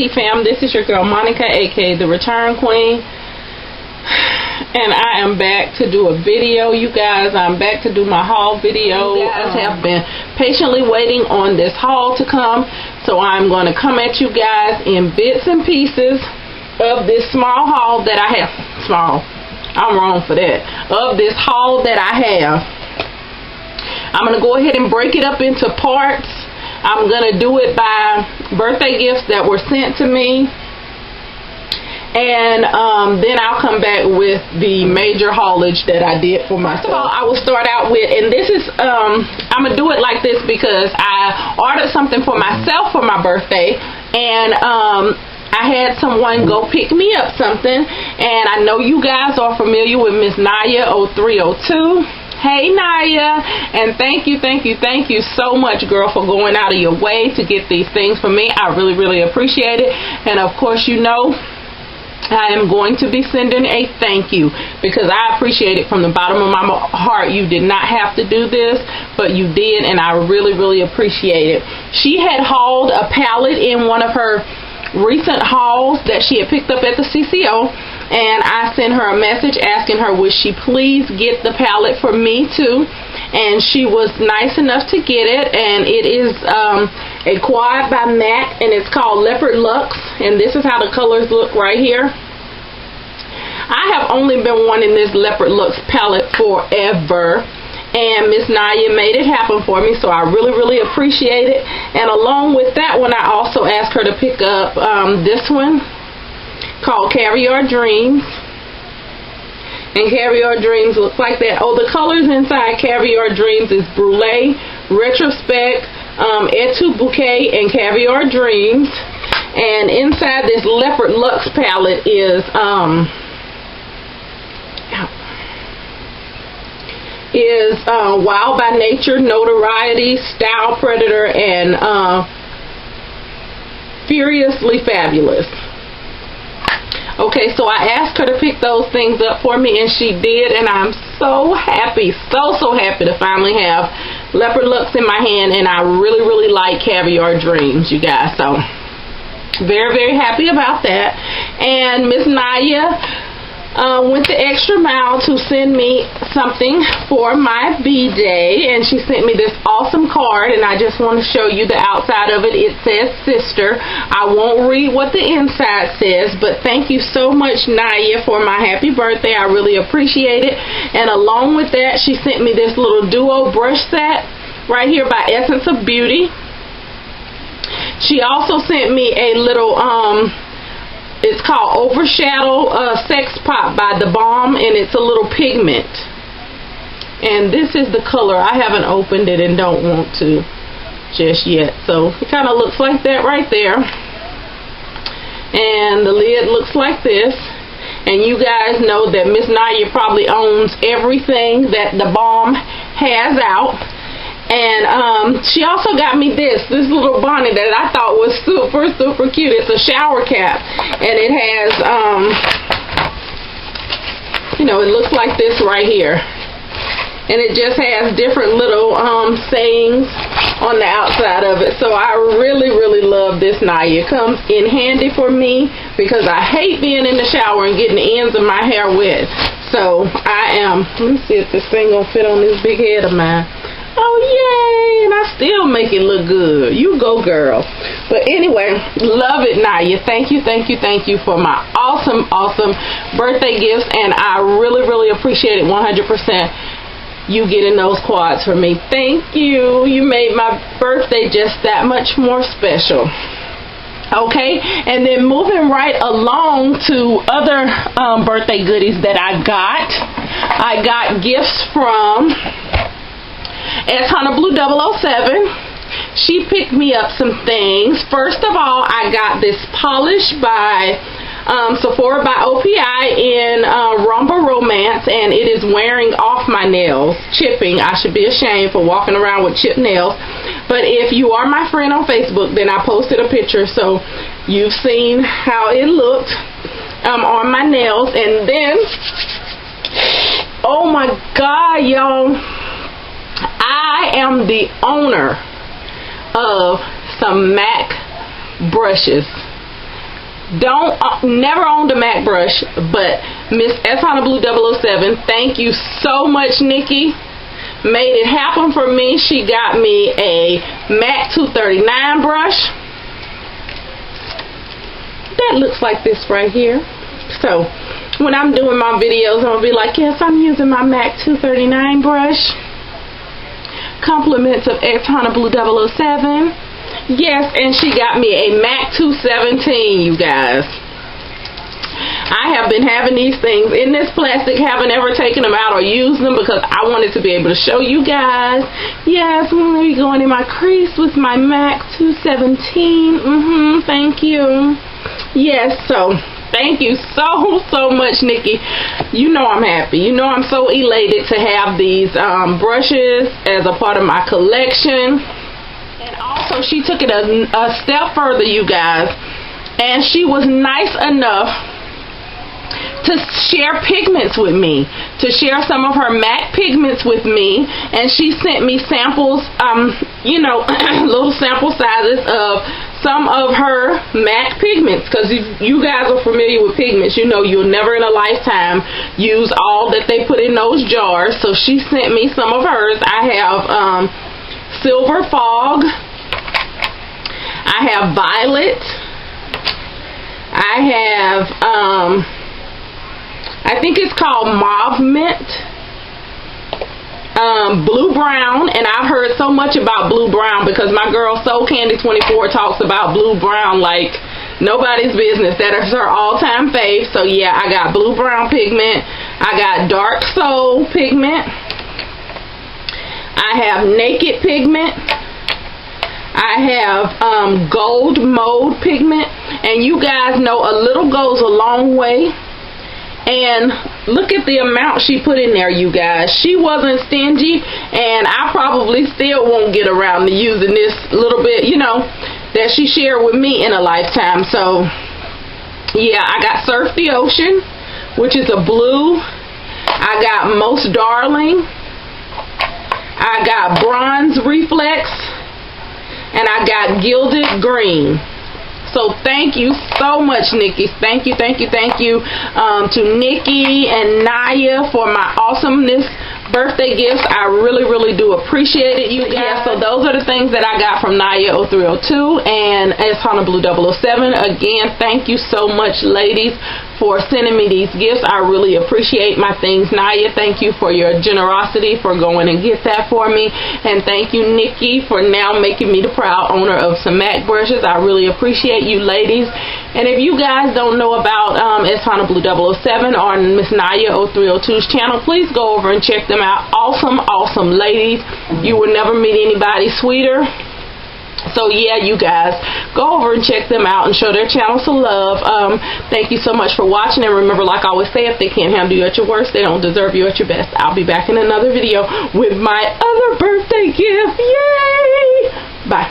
YT fam, this is your girl Monica, aka the Return Queen, and I am back to do a video, you guys. I'm back to do my haul video. You guys have been patiently waiting on this haul to come, so I'm going to come at you guys in bits and pieces of this small haul that I have. Small, I'm wrong for that. Of this haul that I have, I'm going to go ahead and break it up into parts. I'm going to do it by birthday gifts that were sent to me. And then I'll come back with the major haulage that I did for myself. First of all, I will start out with, and this is, I'm going to do it like this because I ordered something for myself for my birthday. And I had someone go pick me up something. And I know you guys are familiar with Miss Naya 0302. Hey Naya, and thank you so much, girl, for going out of your way to get these things for me. I really appreciate it. And of course, you know, I am going to be sending a thank you because I appreciate it from the bottom of my heart. You did not have to do this, but you did, and I really appreciate it. She had hauled a pallet in one of her recent hauls that she had picked up at the CCO. And I sent her a message asking her would she please get the palette for me too, and she was nice enough to get it. And it is a quad by MAC, and it's called Leopard Luxe, and this is how the colors look right here. I have only been wanting this Leopard Luxe palette forever, and Miss Naya made it happen for me, so I really appreciate it. And along with that one, I also asked her to pick up this one called Carry Your Dreams, and Carry Your Dreams looks like that. Oh, the colors inside Carry Your Dreams is Brulee, Retrospect, Etude Bouquet, and Carry Your Dreams. And inside this Leopard Luxe palette is Wild by Nature, Notoriety, Style Predator, and Furiously Fabulous. Okay, so I asked her to pick those things up for me, and she did, and I'm so happy, so happy to finally have Leopard Luxe in my hand, and I really like Carry Your Dreams, you guys. So very happy about that. And Miss Naya went the extra mile to send me something for my B-Day, and she sent me this awesome card, and I just want to show you the outside of it. It says sister. I won't read what the inside says, but thank you so much, Naya, for my happy birthday. I really appreciate it. And along with that, she sent me this little duo brush set right here by Essence of Beauty. She also sent me a little it's called Overshadow Sex Pop by The Balm, and it's a little pigment. And this is the color. I haven't opened it and don't want to just yet. So it kind of looks like that right there. And the lid looks like this. And you guys know that Miss Naya probably owns everything that The Balm has out. And she also got me this little bonnet that I thought was super cute. It's a shower cap, and it has you know, it looks like this right here, and it just has different little sayings on the outside of it. So I really love this, Naya. It comes in handy for me because I hate being in the shower and getting the ends of my hair wet. So let me see if this thing gonna fit on this big head of mine. Oh yay, and I still make it look good. You go, girl. But anyway, love it, Naya. Thank you for my awesome birthday gifts, and I really appreciate it 100%. You getting those quads for me. Thank you. You made my birthday just that much more special. Okay, and then moving right along to other birthday goodies that I got gifts from S Hunter Blue 007. She picked me up some things. First of all, I got this polish by Sephora by OPI in Rumba Romance, and it is wearing off my nails, chipping. I should be ashamed for walking around with chipped nails. But if you are my friend on Facebook, then I posted a picture, so you've seen how it looked on my nails. And then, oh my God, y'all, I am the owner of some MAC brushes. never owned a MAC brush, but Miss S Honda Blue 007, thank you so much, Nikki. Made it happen for me. She got me a MAC 239 brush. That looks like this right here. So when I'm doing my videos, I'm going to be like, yes, I'm using my MAC 239 brush. Compliments of S Honda Blue 007. Yes, and she got me a MAC 217, you guys. I have been having these things in this plastic, haven't ever taken them out or used them because I wanted to be able to show you guys. Yes, I'm going to be going in my crease with my MAC 217. Thank you. Yes, so thank you so much, Nikki. You know I'm happy. You know I'm so elated to have these brushes as a part of my collection. And also, she took it a step further, you guys, and she was nice enough to share pigments with me, to share some of her MAC pigments with me, and she sent me samples, you know, little sample sizes of some of her MAC pigments, because if you guys are familiar with pigments, you know you'll never in a lifetime use all that they put in those jars. So she sent me some of hers. I have Silver Fog, I have Violet, I have I think it's called Mauve Mint, Blue Brown, and I've heard so much about Blue Brown because my girl Soul Candy 24 talks about Blue Brown like nobody's business. That is her all-time fave. So yeah, I got Blue Brown pigment, I got Dark Soul pigment, I have Naked pigment, I have Gold Mode pigment, and you guys know a little goes a long way. And look at the amount she put in there, you guys. She wasn't stingy, and I probably still won't get around to using this little bit, you know, that she shared with me in a lifetime. So yeah, I got Surf the Ocean, which is a blue. I got Most Darling, I got Bronze Reflex, and I got Gilded Green. So thank you so much, Nikki. Thank you to Nikki and Naya for my awesomeness birthday gifts. I really do appreciate it, you guys. So those are the things that I got from Naya 0302 and S Honda Blue 007. Again, thank you so much, ladies, for sending me these gifts. I really appreciate my things. Naya, thank you for your generosity for going and get that for me. And thank you, Nikki, for now making me the proud owner of some MAC brushes. I really appreciate you, ladies. And if you guys don't know about S Honda Blue 007 on Miss Naya 0302's channel, please go over and check them out. Awesome ladies. You will never meet anybody sweeter. So yeah, you guys, go over and check them out and show their channel some love. Thank you so much for watching, and remember, like I always say, if they can't handle you at your worst, they don't deserve you at your best. I'll be back in another video with my other birthday gift. Yay! Bye.